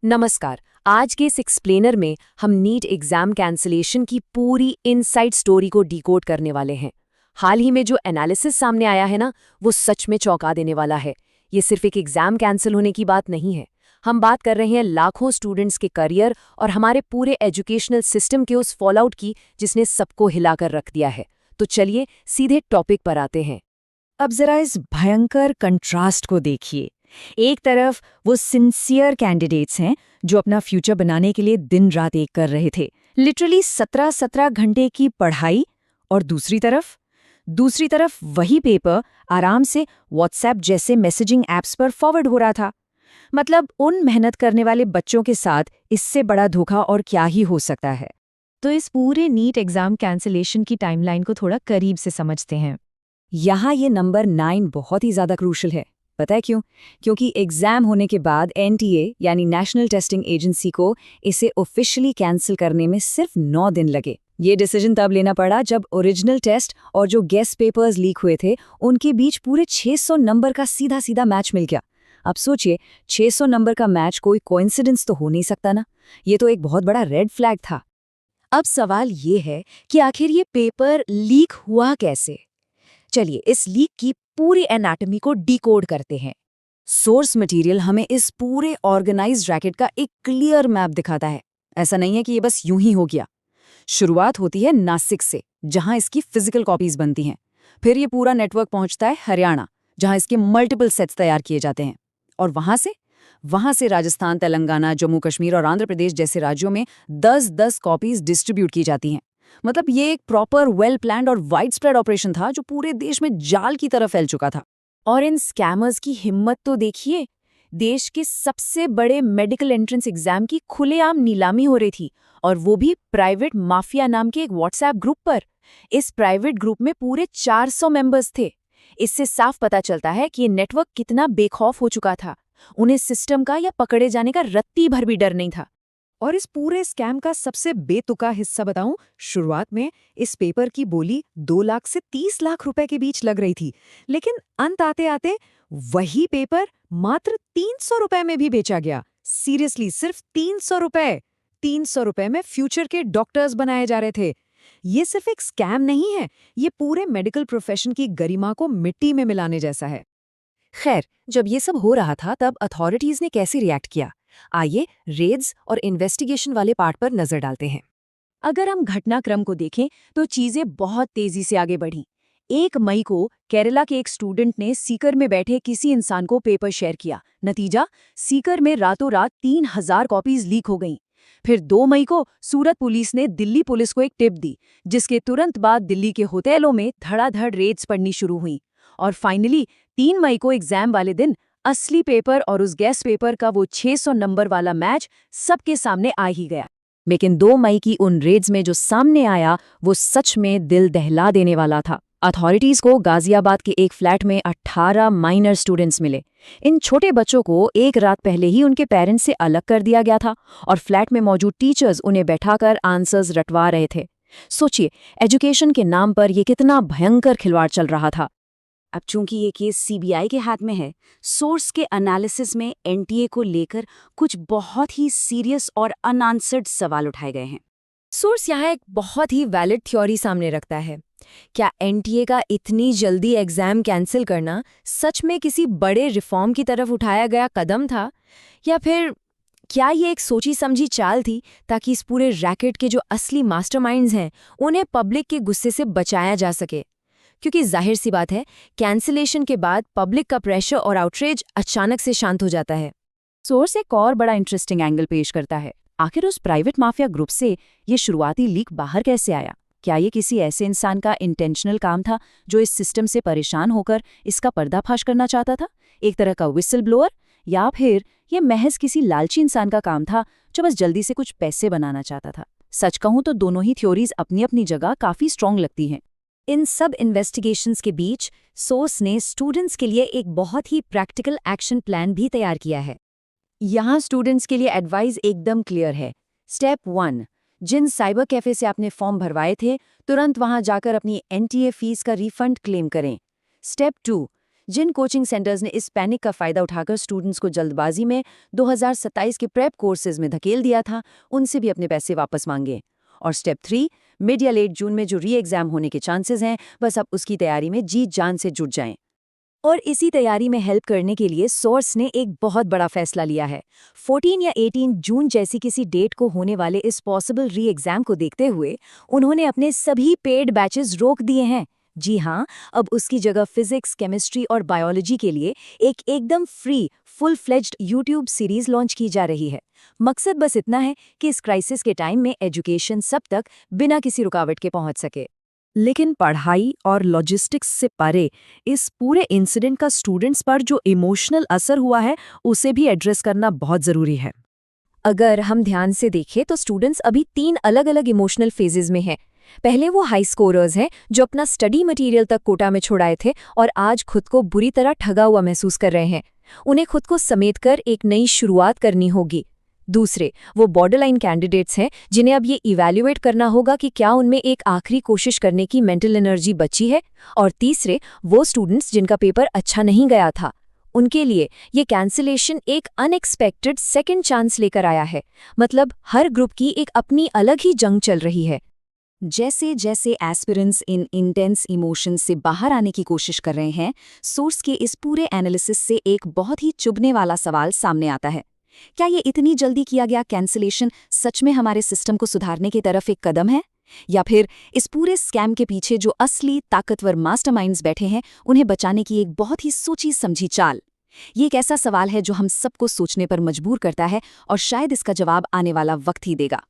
नमस्कार। आज के इस एक्सप्लेनर में हम नीट एग्जाम कैंसिलेशन की पूरी इनसाइड स्टोरी को डिकोड करने वाले हैं। हाल ही में जो एनालिसिस सामने आया है ना, वो सच में चौंका देने वाला है। ये सिर्फ एक एग्जाम कैंसिल होने की बात नहीं है। हम बात कर रहे हैं लाखों स्टूडेंट्स के करियर और हमारे पूरे एजुकेशनल सिस्टम के उस फॉलआउट की जिसने सबको हिलाकर रख दिया है। तो चलिए सीधे टॉपिक पर आते हैं। अब जरा इस भयंकर कंट्रास्ट को देखिए। एक तरफ वो सिंसियर कैंडिडेट्स हैं जो अपना फ्यूचर बनाने के लिए दिन रात एक कर रहे थे, लिटरली 17-17 घंटे की पढ़ाई। और दूसरी तरफ वही पेपर आराम से व्हाट्सएप जैसे मैसेजिंग ऐप्स पर फॉरवर्ड हो रहा था। मतलब उन मेहनत करने वाले बच्चों के साथ इससे बड़ा धोखा और क्या ही हो सकता है। तो इस पूरे नीट एग्जाम कैंसिलेशन की टाइमलाइन को थोड़ा करीब से समझते हैं। यहाँ ये नंबर 9 बहुत ही ज़्यादा क्रूशल है। पता है क्यों? क्योंकि एग्जाम होने के बाद एनटीए यानी नेशनल टेस्टिंग एजेंसी को इसे ऑफिशियली कैंसिल करने में सिर्फ 9 दिन लगे। ये डिसीजन तब लेना पड़ा जब ओरिजिनल टेस्ट और जो गेस्ट पेपर्स लीक हुए थे उनके बीच पूरे 600 नंबर का सीधा सीधा मैच मिल गया। अब सोचिए, 600 नंबर का मैच कोई कोइंसिडेंस तो हो नहीं सकता ना। ये तो एक बहुत बड़ा रेड फ्लैग था। अब सवाल ये है कि आखिर ये पेपर लीक हुआ कैसे? चलिए इस लीक की पूरी एनाटॉमी को डिकोड करते हैं। सोर्स मटेरियल हमें इस पूरे ऑर्गेनाइज्ड रैकेट का एक क्लियर मैप दिखाता है। ऐसा नहीं है कि ये बस यूं ही हो गया। शुरुआत होती है नासिक से, जहां इसकी फिजिकल कॉपीज बनती हैं। फिर ये पूरा नेटवर्क पहुंचता है हरियाणा, जहां इसके मल्टीपल सेट्स तैयार किए जाते हैं। और वहां से राजस्थान, तेलंगाना, जम्मू कश्मीर और आंध्र प्रदेश जैसे राज्यों में 10-10 कॉपीज डिस्ट्रीब्यूट की जाती हैं। मतलब ये एक प्रॉपर वेल प्लान्ड और वाइड स्प्रेड ऑपरेशन था जो पूरे देश में जाल की तरह फैल चुका था। और इन स्कैमर्स की हिम्मत तो देखिए। देश के सबसे बड़े मेडिकल एंट्रेंस एग्जाम की खुलेआम नीलामी हो रही थी, और वो भी प्राइवेट माफिया नाम के एक व्हाट्सएप ग्रुप पर। इस प्राइवेट ग्रुप में पूरे 400 मेंबर्स थे। इससे साफ पता चलता है कि ये नेटवर्क कितना बेखौफ हो चुका था। उन्हें सिस्टम का या पकड़े जाने का रत्ती भर भी डर नहीं था। और इस पूरे स्कैम का सबसे बेतुका हिस्सा बताऊं, शुरुआत में इस पेपर की बोली 2 लाख से 30 लाख रुपए के बीच लग रही थी, लेकिन अंत आते आते वही पेपर मात्र 300 रुपए में भी बेचा गया। सीरियसली, सिर्फ 300 रुपए। 300 रुपए में फ्यूचर के डॉक्टर्स बनाए जा रहे थे। ये सिर्फ एक स्कैम नहीं है, ये पूरे मेडिकल प्रोफेशन की गरिमा को मिट्टी में मिलाने जैसा है। खैर, जब ये सब हो रहा था तब अथॉरिटीज ने कैसे रिएक्ट किया? आइए रेड्स और इन्वेस्टिगेशन वाले पार्ट पर नजर डालते हैं। अगर हम घटनाक्रम को देखें तो चीजें बहुत तेजी से आगे बढ़ी। 1 मई को केरला के एक स्टूडेंट ने सीकर में बैठे किसी इंसान को पेपर शेयर किया। नतीजा, सीकर में रातों रात 3000 कॉपीज लीक हो गईं। फिर 2 मई को सूरत पुलिस ने दिल्ली पुलिस को एक टिप दी, जिसके तुरंत बाद दिल्ली के होटलों में धड़ाधड़ रेड्स पड़नी शुरू हुई। और फाइनली 3 मई को एग्जाम वाले दिन असली पेपर और उस गेस्ट पेपर का वो 600 नंबर वाला मैच सबके सामने आ ही गया। लेकिन 2 मई की उन रेड्स में जो सामने आया वो सच में दिल दहला देने वाला था। अथॉरिटीज को गाजियाबाद के एक फ्लैट में 18 माइनर स्टूडेंट्स मिले। इन छोटे बच्चों को एक रात पहले ही उनके पेरेंट्स से अलग कर दिया गया था, और फ्लैट में मौजूद टीचर्स उन्हें बैठाकर आंसर्स रटवा रहे थे। सोचिए, एजुकेशन के नाम पर यह कितना भयंकर खिलवाड़ चल रहा था। अब चूंकि ये केस सीबीआई के हाथ में है, सोर्स के एनालिसिस में एनटीए को लेकर कुछ बहुत ही सीरियस और अनआंसर्ड सवाल उठाए गए हैं। सोर्स यहाँ एक बहुत ही वैलिड थ्योरी सामने रखता है। क्या एनटीए का इतनी जल्दी एग्जाम कैंसिल करना सच में किसी बड़े रिफॉर्म की तरफ उठाया गया कदम था, या फिर क्या ये एक सोची समझी चाल थी ताकि इस पूरे रैकेट के जो असली मास्टरमाइंड्स हैं उन्हें पब्लिक के गुस्से से बचाया जा सके? क्योंकि जाहिर सी बात है, कैंसिलेशन के बाद पब्लिक का प्रेशर और आउटरेज अचानक से शांत हो जाता है। सोर्स एक और बड़ा इंटरेस्टिंग एंगल पेश करता है। आखिर उस प्राइवेट माफिया ग्रुप से ये शुरुआती लीक बाहर कैसे आया? क्या ये किसी ऐसे इंसान का इंटेंशनल काम था जो इस सिस्टम से परेशान होकर इसका पर्दाफाश करना चाहता था, एक तरह का विसल ब्लोअर? या फिर ये महज किसी लालची इंसान का काम था जो बस जल्दी से कुछ पैसे बनाना चाहता था? सच कहूं तो दोनों ही थ्योरीज अपनी अपनी जगह काफी स्ट्रांग लगती हैं। इन सब इन्वेस्टिगेशंस के बीच सोर्स ने स्टूडेंट्स के लिए एक बहुत ही प्रैक्टिकल एक्शन प्लान भी तैयार किया है। यहाँ स्टूडेंट्स के लिए एडवाइस एकदम क्लियर है। स्टेप 1, जिन साइबर कैफे से आपने फॉर्म भरवाए थे, तुरंत वहां जाकर अपनी एनटीए फीस का रिफंड क्लेम करें। स्टेप 2, जिन कोचिंग सेंटर्स ने इस पैनिक का फायदा उठाकर स्टूडेंट्स को जल्दबाजी में 2027 के प्रेप कोर्सेज में धकेल दिया था, उनसे भी अपने पैसे वापस मांगे। और स्टेप 3, मिड या लेट जून में जो री एग्जाम होने के चांसेस हैं, बस आप उसकी तैयारी में जी जान से जुट जाएं। और इसी तैयारी में हेल्प करने के लिए सोर्स ने एक बहुत बड़ा फैसला लिया है। 14 या 18 जून जैसी किसी डेट को होने वाले इस पॉसिबल री एग्जाम को देखते हुए उन्होंने अपने सभी पेड बैचेस रोक दिए हैं। जी हाँ, अब उसकी जगह फिजिक्स, केमिस्ट्री और बायोलॉजी के लिए एक एकदम free, full fledged YouTube series launch की जा रही है। मकसद बस इतना है कि इस क्राइसिस के टाइम में एजुकेशन सब तक बिना किसी रुकावट के पहुंच सके। लेकिन पढ़ाई और लॉजिस्टिक्स से परे इस पूरे इंसिडेंट का स्टूडेंट्स पर जो इमोशनल असर हुआ है, उसे भी एड्रेस करना बहुत ज़रूरी है। अगर हम ध्यान से देखें तो स्टूडेंट्स अभी 3 अलग-अलग इमोशनल फेजेस में हैं। पहले वो हाई स्कोरर्स हैं जो अपना स्टडी मटेरियल तक कोटा में छोड़ाए थे और आज खुद को बुरी तरह ठगा हुआ महसूस कर रहे हैं। उन्हें खुद को समेटकर एक नई शुरुआत करनी होगी। दूसरे वो बॉर्डरलाइन कैंडिडेट्स हैं जिन्हें अब ये इवैल्यूएट करना होगा कि क्या उनमें एक आखिरी कोशिश करने की मेंटल एनर्जी बची है। और तीसरे वो स्टूडेंट्स जिनका पेपर अच्छा नहीं गया था। उनके लिए ये कैंसिलेशन एक अनएक्सपेक्टेड सेकंड चांस लेकर आया है। मतलब हर ग्रुप की एक अपनी अलग ही जंग चल रही है। जैसे जैसे एस्पिरेंट्स इन इंटेंस इमोशंस से बाहर आने की कोशिश कर रहे हैं, सोर्स के इस पूरे एनालिसिस से एक बहुत ही चुभने वाला सवाल सामने आता है। क्या ये इतनी जल्दी किया गया कैंसिलेशन सच में हमारे सिस्टम को सुधारने की तरफ एक कदम है, या फिर इस पूरे स्कैम के पीछे जो असली ताकतवर मास्टरमाइंड्स बैठे हैं, उन्हें बचाने की एक बहुत ही सोची समझी चाल? ये एक ऐसा सवाल है जो हम सबको सोचने पर मजबूर करता है और शायद इसका जवाब आने वाला वक्त ही देगा।